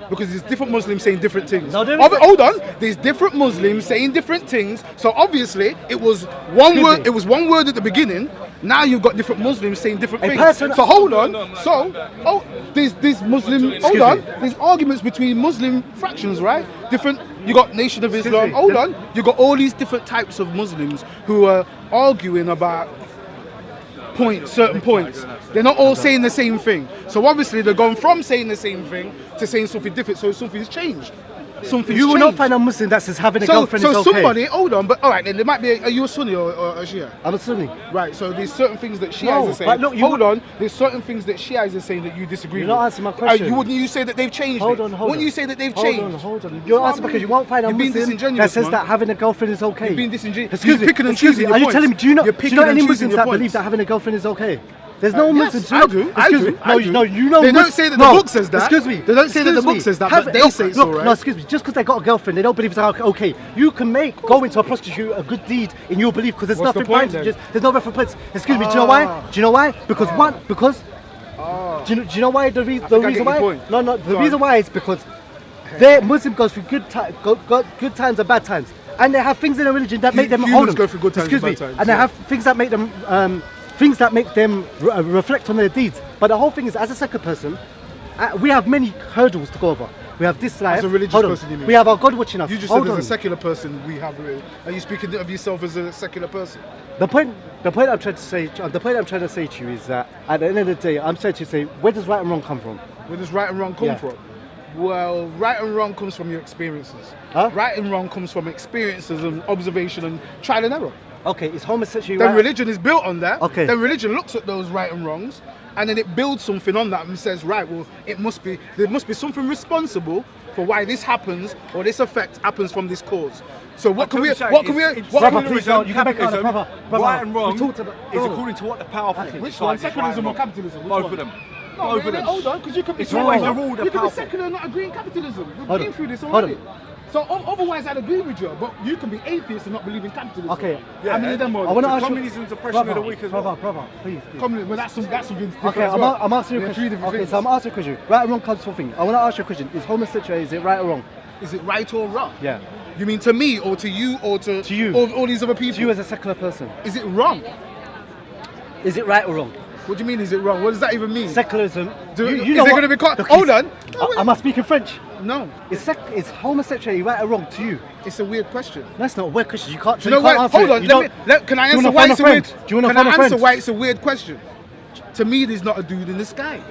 Because there's different Muslims saying different things. No, there Hold isn't. on, there's different Muslims saying different things. So obviously it was one Excuse word. me. It was one word at the beginning. Now you've got different Muslims saying different A things. person- So hold on. There's Muslim. Hold on. me. There's arguments between Muslim fractions, right? Different. You got Nation of Islam. me. Hold on. You got all these different types of Muslims who are arguing about certain points. They're not all saying the same thing. So obviously they're gone from saying the same thing to saying something different. So something's changed. Something's You will not changed. find a Muslim that says having a So girlfriend is okay. somebody, hold on, but all right, then there might be. Are you a Sunni or a Shia? I'm a Sunni. Right. So there's certain things that Shias No, are saying. but look, you hold on. There's certain things that Shias are saying that you disagree You're with. not answering my question. Wouldn't you say that they've changed? Hold it? on, hold Wouldn't on. you say that they've Hold changed? on, hold on. You're asking because you won't find a You're being Muslim disingenuous, that says man. that having a girlfriend is okay. You're being disingenuous. Excuse You're me. picking and Excuse choosing me. your Are you points. telling me? Do you know You're picking any and choosing Muslims your that points. believe that having a girlfriend is okay? There's no Muslims. Yes, I do. I Excuse do. me. I do. No, you know. They don't say that the book says that. Excuse me. They don't say that the Excuse book me. says that, but they say it's look, alright. No, excuse me. Just because they got a girlfriend, they don't believe it's okay. You can make going to a prostitute a good deed in your belief because there's What's the nothing point behind then? it. There's no reference points. Excuse me. Do you know why? Do you know why? Because Do you know why the reason I get why? your point. No. The Go reason on. why is because their Muslim goes through good times and bad times, and they have things in their religion that make them Humans hold on. go through good times and Excuse bad me. times, And they yeah. have things that make them reflect on their deeds. But the whole thing is, as a second person, we have many hurdles to go over. We have this life. As a religious hold on. person, you mean? We have our God watching us. You just hold said on. as a secular person we have. Are you speaking of yourself as a secular person? The point I'm trying to say to you is that at the end of the day, I'm trying to say, where does right and wrong come from? Where does right and wrong come Yeah. from? Well, right and wrong comes from your experiences. Huh? Right and wrong comes from experiences and observation and trial and error. Okay, is homosexuality Then right? religion is built on that. Okay. Then religion looks at those right and wrongs, and then it builds something on that and says, right, well, there must be something responsible for why this happens or this effect happens from this cause. So what can we? Brother, please don't. You can make it on brother. Right and wrong We talked about is according to what the powerful Which one? decides is right and Secularism or wrong. capitalism? Which Both one? of them. No, Both of really, them. hold on, because you could be It's always the secular, rule, the you could be powerful. secular and not agree in capitalism. We've Hold been on. through this Hold already. on. So otherwise, I'd agree with you, but you can be atheist and not believe in capitalism. Okay. How many of them are I want to there? ask you. Communism's oppression of the weak as well. Brother, please. Communism, well, that's something different Okay, as well. I'm asking you a They're question. three different Okay, things. so I'm asking you a question. Right and wrong comes from thing. I want to ask you a question. Is homosexuality, is it right or wrong? Is it right or wrong? Yeah. You mean to me or to you or to you. all these other people? To you as a secular person. Is it wrong? Is it right or wrong? What do you mean, is it wrong? What does that even mean? Secularism. Is it going to be caught? Look, Hold on. Am I speaking French? No, Is homosexuality right or wrong to you? it's a weird question. That's not a weird question. You can't. Do you know can't what? answer Hold it. on. You Can I Do you answer wanna why find it's a a weird? friend? Do you wanna Can find I a friend? answer why it's a weird question? To me, there's not a dude in the sky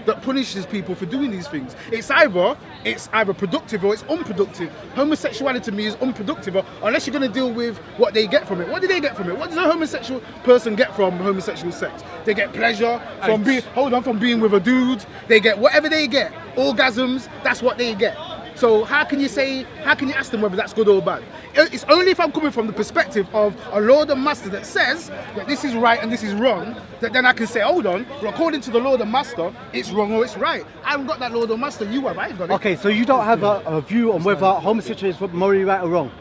that punishes people for doing these things. It's either it's either productive or it's unproductive. Homosexuality to me is unproductive unless you're going to deal with what they get from it. What do they get from it? What does a homosexual person get from homosexual sex? They get pleasure from being with a dude. They get whatever they get. Orgasms, that's what they get. So how can you ask them whether that's good or bad? It's only if I'm coming from the perspective of a Lord and Master that says that this is right and this is wrong, that then I can say, hold on, well, according to the Lord and Master, it's wrong or it's right. I haven't got that Lord and Master, you have, I ain't got it. Okay, so you don't have a view on whether homosexuality is morally right or wrong?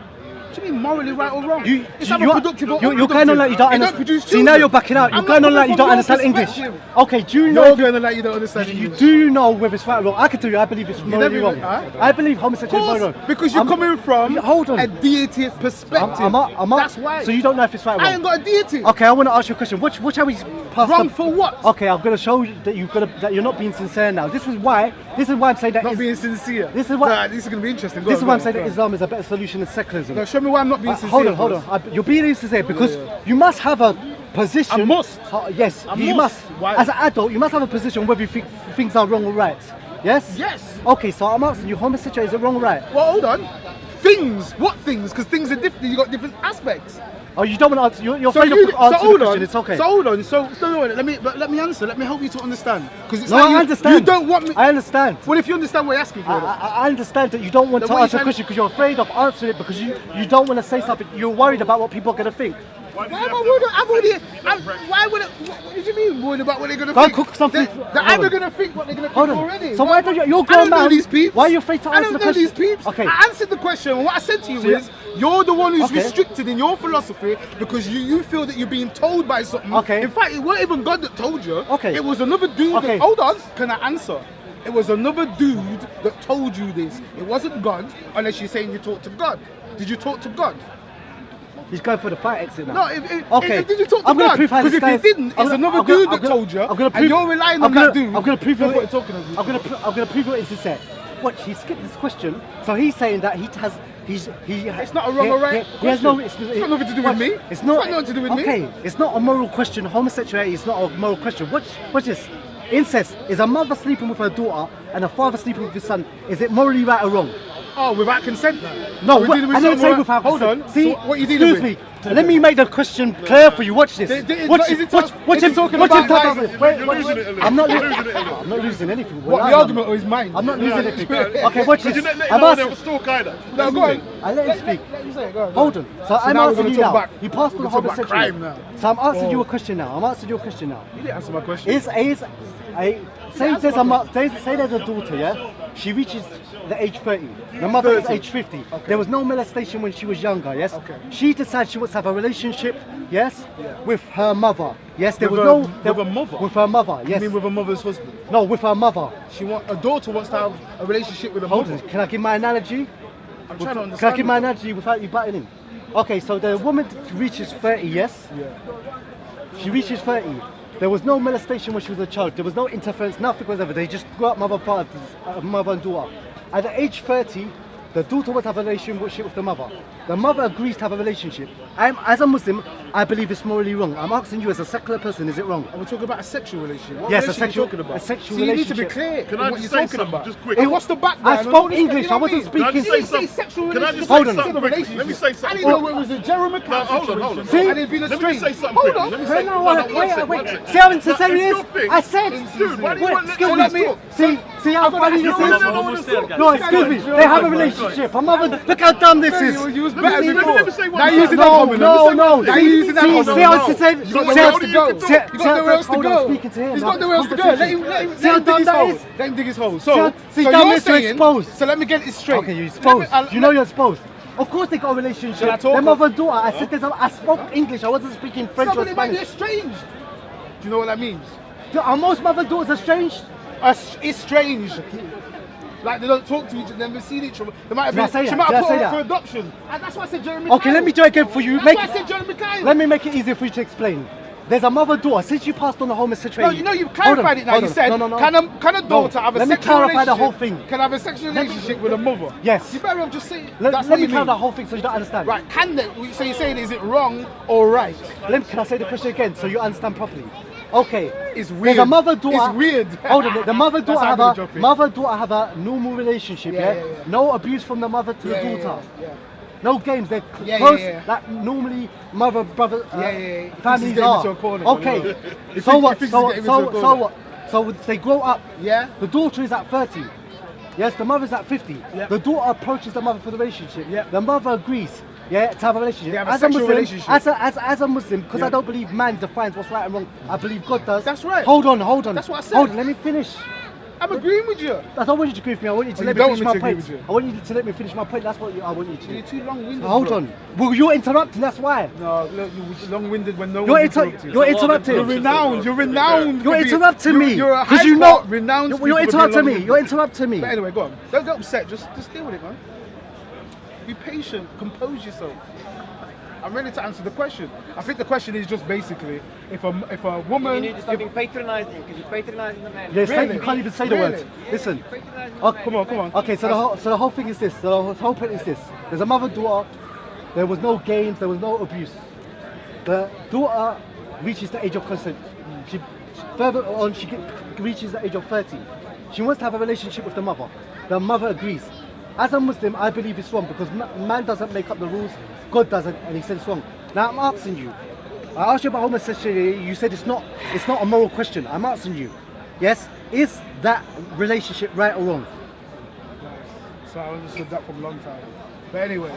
What do you mean morally right or wrong? It's either productive or you're kind of like you don't understand. See, now you're backing out. You're kind of like you don't understand English. Okay, do you know? You're going like you don't understand English. Do you know whether it's right or wrong? I can tell you, I believe it's morally wrong. I believe homosexuality is morally wrong. Because you're coming from a deity perspective. That's why. So you don't know if it's right or wrong? I ain't got a deity. Okay, I want to ask you a question. What are we past wrong for what? Okay, I'm going to show you that you're not being sincere now. This is why I'm saying that not being sincere. This is why this is going to be interesting. This is why I'm saying that Islam is a better solution than secularism. No, show me why I'm not being sincere. Hold on. You're being insincere because you must have a position. I must. Yes, you must. Why? As an adult, you must have a position whether you think things are wrong or right. Yes? Yes. Okay, so I'm asking you, homosexuality, is it wrong or right? Well, hold on. Things? What things? Because things are different. You got different aspects. Oh, you don't want to answer. You're afraid of answering the question. It's okay. So hold on. So let me answer. Let me help you to understand. Because I understand. You don't want me. I understand. Well, if you understand what you're asking for, I understand that you don't want to answer the question because you're afraid of answering it because you don't want to say something. You're worried about what people are going to think. Why am I worried? Why would it? What do you mean worried about what they're going to think? Cook something. I'm going to think what they're going to think already. So why don't you're grown man? I don't know these peeps. Why are you afraid to answer the question? I don't know these peeps. Okay. I answered the question. What I said to you is, you're the one who's restricted in your philosophy because you feel that you're being told by something. Okay. In fact, it wasn't even God that told you. Okay. It was another dude. Okay. Hold on. Can I answer? It was another dude that told you this. It wasn't God, unless you're saying you talked to God. Did you talk to God? He's going for the fight exit now. No, did you talk to I'm God? Prove how because if you didn't, it's another dude that told you, and you're relying on that dude. I'm going to prove you. What talking about. I'm going to prove what it's said. What he skipped this question, so he's saying that It's not a wrong or right. He has no. It's got nothing to do with me. It's not nothing to do with me. Okay, it's not a moral question. Homosexuality is not a moral question. Watch this. Incest is a mother sleeping with her daughter and a father sleeping with his son. Is it morally right or wrong? Oh, without consent? No, I didn't say without consent. Hold on. See, so what are you dealing with? Excuse me. Let me make the question clear for you. Watch this. Watch him talking about. I'm not losing anything. What, the argument or his mind? I'm not losing anything. Okay, watch this. I'm asking. No, go on. I let him speak. Let you say it. Go on. Hold on. So I'm now we're asking gonna you talk now. back. You passed on the We're gonna talk about homosexuality. crime now. So I'm asking you a question now. You didn't answer my question. Say there's a daughter, yeah? She reaches the age 30. The mother is age 50. Okay. There was no molestation when she was younger, yes? Okay. She decides she wants to have a relationship, yes? Yeah. With her mother. Yes, there With was her- no... with her mother? With her mother, yes. You mean with her mother's husband? No, with her mother. A daughter wants to have a relationship with a Hold mother. on, can I give my analogy? I'm trying to understand. Can I give my analogy without you butting in? Okay, so the woman reaches 30, yes? Yeah. She reaches 30. There was no molestation when she was a child. There was no interference, nothing was ever. They just grew up mother and daughter. At the age 30, the daughter wants to have a relationship with the mother. The mother agrees to have a relationship. As a Muslim, I believe it's morally wrong. I'm asking you as a secular person, is it wrong? Are we talking about a sexual relationship? What Yes, relationship are you talking about? a sexual you need to be relationship. clear Can I what just you're say talking something, about. just quick? And what's the background? I spoke English, I wasn't speaking. Can I just You say say something? sexual Can I just relationship. say Hold on. something quickly? Relationship. Let me say I something. didn't know it was a Jeremy No, hold on. See? Let me say something Hold quickly. on. Let me say No, one wait. second. See how insincere he is? It's your thing. I said. Dude, why do you want to Excuse let me. me talk? See how funny this is? No, excuse me. Sure. They have a relationship. Her mother, look how dumb this is. You was Let better me before. let me say one Now thing. you're using that comment. No. Now you're using that comment. See how insincere? He's got nowhere else to go. You He's got nowhere else to Hold on, go. speaking to him. He's got nowhere else to go. Let him See how dig dumb his that hole. is? Let him dig his hole. See So dumb you're is to saying. expose. So let me get it straight. Okay, you're exposed. You know you're exposed. Of course they got a relationship. Shall I talk? Their mother and daughter. I said I spoke English. I wasn't speaking French or Somebody might be Spanish. estranged. Do you know what that means? Are most mother and daughters estranged? Estranged. Like they don't talk to each other, they've never seen each other. They might have Did I been, say she that? might Did I have put say her up that? for adoption. And that's why I said Jeremy. Okay, let me do it again for you. That's why I said Jeremy Kyle. Let me make it easier for you to explain. There's a mother daughter. Since you passed on the No, homosexuality. you know you've clarified it now. You said, No. can a daughter have a Let me sexual clarify relationship? the whole thing. Can have a sexual relationship with a mother? Yes. You better have just say Let that's me what you clarify mean. the whole thing so you don't understand. Right? Can they? So you're saying is it wrong or right? Can I say the question again so you understand properly? Okay. It's weird. There's a mother-daughter. It's weird. Hold on. The mother-daughter That's have how I'm a gonna drop it. mother-daughter have a normal relationship. Yeah, Yeah. yeah, yeah. No abuse from the mother to Yeah, the yeah, daughter. yeah, yeah. No games. They're Yeah, close. yeah, yeah. Like normally mother brother Yeah, yeah, yeah. He thinks he's families getting are. into a corner, Okay. you know. He So thinks- what? he thinks So he's what? getting So into a so corner. what? So they grow up. Yeah. The daughter is at 30. Yes, the mother's at 50. Yep. The daughter approaches the mother for the relationship. Yep. The mother agrees. Yeah, to have a relationship. They have a as sexual Muslim, relationship. As a Muslim, because I Yeah. don't believe man defines what's right and wrong. I believe God does. That's right. Hold on. That's what I said. Hold on, let me finish. I'm agreeing with you. I don't want you to agree with me. I want you to Oh, let you me don't finish want my me to agree point. with you? I want you to let me finish my point. That's what I want you to do. You're too long-winded. Hold bro. on. Well, you're interrupting. That's why. No, look, you're long-winded when no You're, one's interrupting. you're interrupting. You're renowned. You're renowned. You're for being- interrupting me. You're a Because you Hyde know. Park renowned. You're speaker for being interrupting me. long-winded. You're interrupting me. But anyway, go on. Don't get upset. Just deal with it, man. Be patient. Compose yourself. I'm ready to answer the question. I think the question is just basically if a woman. You need something patronizing because you're patronizing the man. Yes, Really? you can't even say the Really? word. Listen. Oh, come on. Okay, so the whole thing is this. The whole point is this. There's a mother-daughter. There was no games. There was no abuse. The daughter reaches the age of consent. She further on reaches the age of 30. She wants to have a relationship with the mother. The mother agrees. As a Muslim, I believe it's wrong because man doesn't make up the rules. God doesn't, and he said it's wrong. Now I'm asking you. I asked you about homosexuality. You said it's not a moral question. I'm asking you. Yes, is that relationship right or wrong? So I understood that from a long time. But anyway,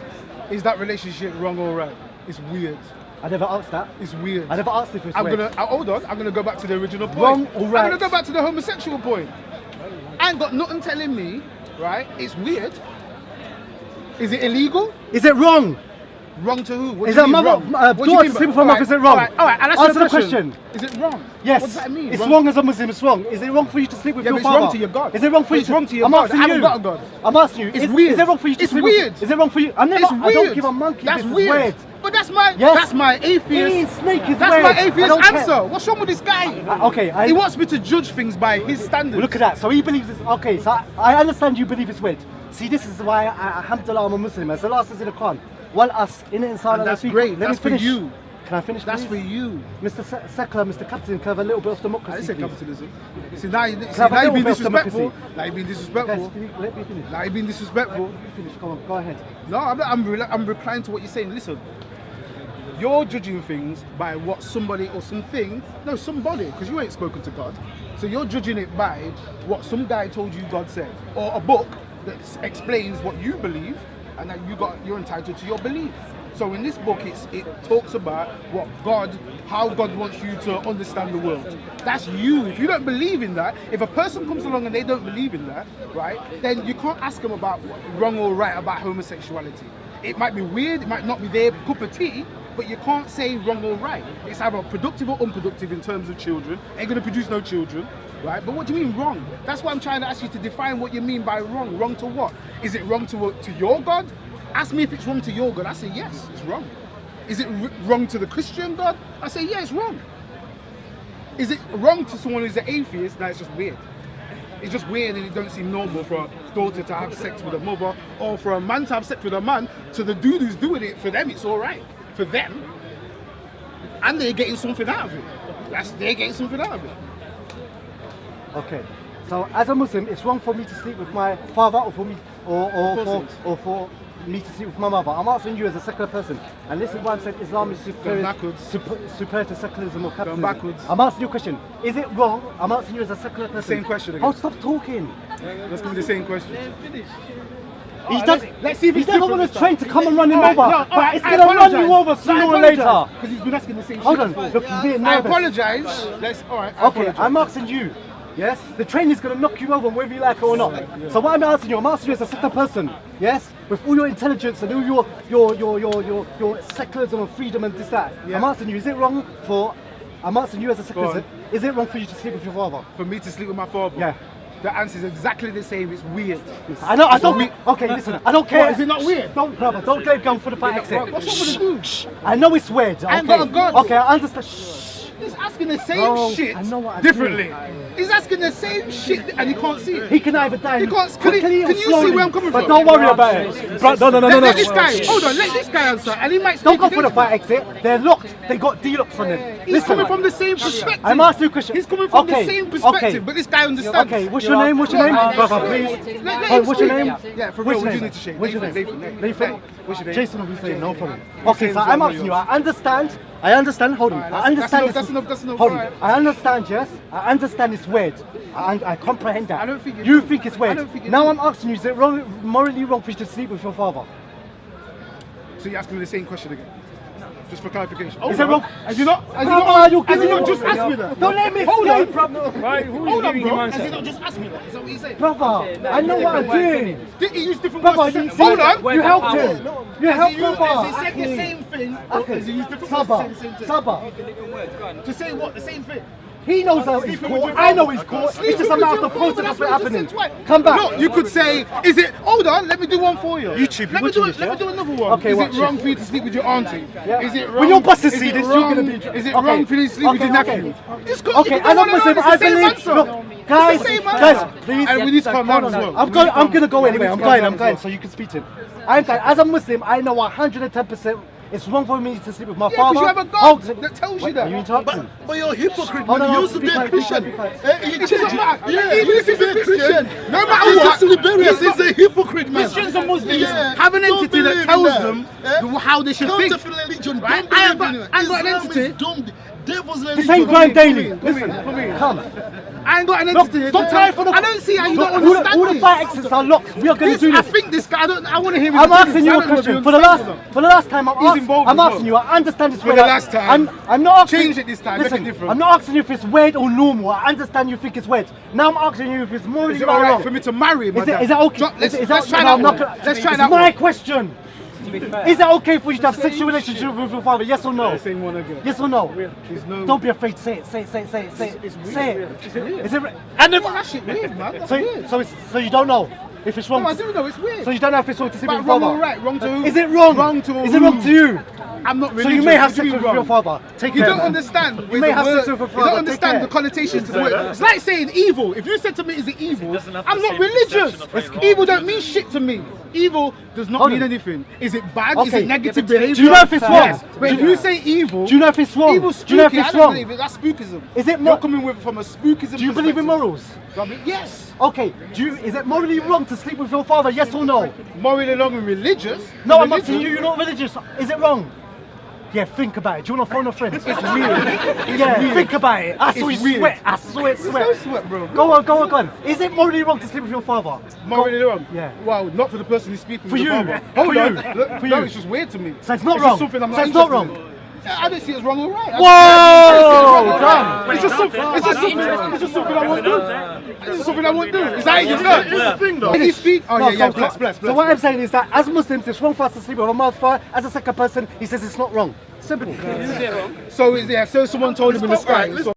is that relationship wrong or right? It's weird. I never asked that. It's weird. I never asked if it's I'm weird. gonna hold on. I'm gonna go back to the original point. Wrong or right? I'm gonna go back to the homosexual point. I ain't got nothing telling me, right? It's weird. Is it illegal? Is it wrong? Wrong to who? What Is do you that mean mother- wrong? daughter What do you mean to sleep by- with her mother, is it wrong? All right. I'll Answer the the question. Is it wrong? Yes. What does that mean? It's wrong as a Muslim. It's wrong. Is it wrong for you to sleep with Yeah, your but it's father? wrong to your God. Is it wrong for you It's to? wrong to your I'm God. asking I haven't you. got a God. I'm asking you. It's is, weird. Is it wrong for you to It's sleep weird. With, is it wrong for you? I It's weird. I don't give a monkey. That's this weird. Is weird. But that's my Yes. that's my atheist. Eating snake is That's weird. my I atheist don't care. answer. What's wrong with this guy? Okay. He wants me to judge things by his standards. Look at that. So he believes it's okay. So I understand you believe it's weird. See, this is why, alhamdulillah, I'm a Muslim. As Allah says in the Quran, "Wal us in inside." And that's great. Let That's me for finish. you. Can I finish? That's please? for you. Mr. Secular, Mr. Captain, can I have a little bit of I democracy? didn't say please? capitalism. See, now, have a you're little being bit of disrespectful. democracy. Now you're being Guys, disrespectful. let me finish. Now you're being disrespectful. Let me finish. Come on, go ahead. No, I'm replying to what you're saying. Listen, you're judging things by what somebody or something, no, somebody, because you ain't spoken to God. So you're judging it by what some guy told you God said, or a book that explains what you believe, and that you're entitled to your belief. So in this book, it talks about how God wants you to understand the world. That's you. If you don't believe in that, if a person comes along and they don't believe in that, right, then you can't ask them about wrong or right about homosexuality. It might be weird, it might not be their cup of tea, but you can't say wrong or right. It's either productive or unproductive in terms of children. Ain't gonna produce no children, right? But what do you mean wrong? That's why I'm trying to ask you to define what you mean by wrong. Wrong to what? Is it wrong to your God? Ask me if it's wrong to your God. I say yes, it's wrong. Is it wrong to the Christian God? I say yeah, it's wrong. Is it wrong to someone who's an atheist? No, it's just weird. It's just weird and it don't seem normal for a daughter to have sex with a mother or for a man to have sex with a man. To the dude who's doing it, for them it's all right. For them. And they're getting something out of it. They're getting something out of it. Okay. So as a Muslim, it's wrong for me to sleep with my father or for me for me to sleep with my mother. I'm asking you as a secular person, and this is why I'm saying Islam is superior to secularism or capitalism. backwards. I'm asking you a question. Is it wrong? I'm asking you as a secular person. Same question again. Oh, stop talking. Let's give me the same question. Let's see if he doesn't want his train to come and run him All right, over. no, all But right, it's I going to run you apologise. over sooner or later. Because he's been asking the same Hold shit on. before. Look, he's being I nervous. apologise. All right. Okay, I'm asking you. Yes, the train is going to knock you over whether you like it or not. So what I'm asking you as a secular person, yes, with all your intelligence and all your secularism and freedom and this that. Yeah. I'm asking you, I'm asking you as a secular person, is it wrong for you to sleep with your father? For me to sleep with my father? Yeah. The answer is exactly the same. It's weird. I know. I don't. Okay, listen. I don't care. What, is it not weird? Don't get going for the fight exit. What's wrong with the dude? I know it's weird. Okay. ain't got a gun. Okay, I understand. Shh. He's asking the same shit differently. He's asking the same shit and he can't see it. He can either die quickly or slowly. Can you see where I'm coming from? But don't worry about it. Bro, no. Let this guy, hold on, let this guy answer. And he might don't go for the fight exit. They're locked. They got D-locks on them. He's coming from the same perspective. I'm asking you a question. He's coming from the same perspective, but this guy understands. Okay, what's your name? Brother, please. What's your name? Yeah, for real, we do need to shake. What's your name? Nathan? What's your name? Jason will be saying, no problem. Okay, so I'm asking you, I understand, hold on. I understand. That's enough. Hold on. I understand, yes. I understand it's weird. I comprehend that. I don't think you think it's weird. Now I'm asking you, is it morally wrong for you to sleep with your father? So you're asking me the same question again? Just for clarification. Is it wrong? Has he not just asked me that? Don't let me hold on, Right, hold on, bro. Has he not just asked me that? Is that what he said? Brother, I know what I'm doing. Did he use different Brother, words? hold on. You helped him. You helped him. Has he said the same thing? Or has he used different words to say the same thing? Sabah. To say what? The same thing? He knows how he's caught. I know he's caught. It's just a matter of process of what's happening. Come back. Look, you could say, is it? Hold on, let me do one for you. YouTube. Let me do another one. Okay, is it wrong for you to sleep with your auntie? Yeah. Is it wrong? When your bosses see this, you're gonna be. Is it wrong for you to sleep with your nephew? Okay, as I'm Muslim, I believe. Look, guys, please. And we need to calm down as well. I'm gonna go anyway. I'm going. So you can speak to him. I'm going. As a Muslim, I know 110%. It's wrong for me to sleep with my father. Because you have a God that tells you that. You interrupting? But you're a hypocrite, man. You used to be a Christian. Even if he's a Christian, no matter He's what, just rebellious. He's a hypocrite, man. Christians and Muslims have an entity that tells them how they should think. Counterfeit religion. Right? Don't I have believe in it. got an Islam entity. is dumb. Devil's religion. This ain't Brian Daly. Listen, come. I ain't got an entity. Don't try for the. I don't see how you don't All understand the this. fight exits are locked. We are going to do I this. think this guy. I want to hear his I'm asking opinion. you I a don't know if question. you For the last time, involved I'm as asking you. I understand it's For weird. the last time. I'm not asking. Change it this time. Listen, Make it different. I'm not asking you if it's weird or normal. I understand you think it's weird. Now I'm asking you if it's morally Is it right or alright wrong. for me to marry my dad? Is that okay? Let's try that one. Let's try that It's my one. question. Is it okay for you to have sexual relationship with your father? Yes or no? Same one again. Yes or no? Don't be afraid to say it. Say it. Say it. Is it? I never. That shit weird, man. That's weird. So you don't know if it's wrong. No, I do know it's weird. So you don't know if it's wrong to sleep with But your wrong father. or right? Wrong to who? Is it wrong? Wrong to Is it wrong to you? I'm not religious. So you may have What do sex you with mean your wrong? father. Take You care. don't understand. You may have sex with your You father. don't understand the connotations to the word. It's like saying evil. If you said to me, "Is it evil?" I'm not religious. Evil don't mean shit to me. Evil does not mean anything. Is it bad? Is Okay. it negative behavior? Do you know if it's wrong? Yes. But if you say evil, Do you know if it's wrong? evil's Do you know if spooky. it's I don't wrong? believe it. That's spookism. Is it You're not? coming with from a spookism? Do you believe in morals? Yes. Okay. Is it morally wrong to sleep with your father? Yes or no? Morally wrong and religious. No, I'm asking you. You're not religious. Is it wrong? Yeah, think about it. Do you want to phone a friend? It's weird. Yeah, think about it. I saw you sweat. I saw it sweat. No sweat, bro. Go on. Is it morally wrong to sleep with your father? Morally wrong? Yeah. Well, not for the person who's speaking. For with you. the father. For Hold you. on. Look, For no, you. it's just weird to me. So it's not It's wrong. just something I'm So not it's not interested wrong. in. I don't see it as wrong or right. Whoa! Done. It's just something. It's just something I won't do. It's just something I won't do. Is that your thing? It's the thing, though. Can you speak? Oh yeah. Bless. So what I'm saying is that as Muslims, it's wrong for us to sleep with our mother. As a second person, he says it's not wrong. Simple. So someone told him in the sky.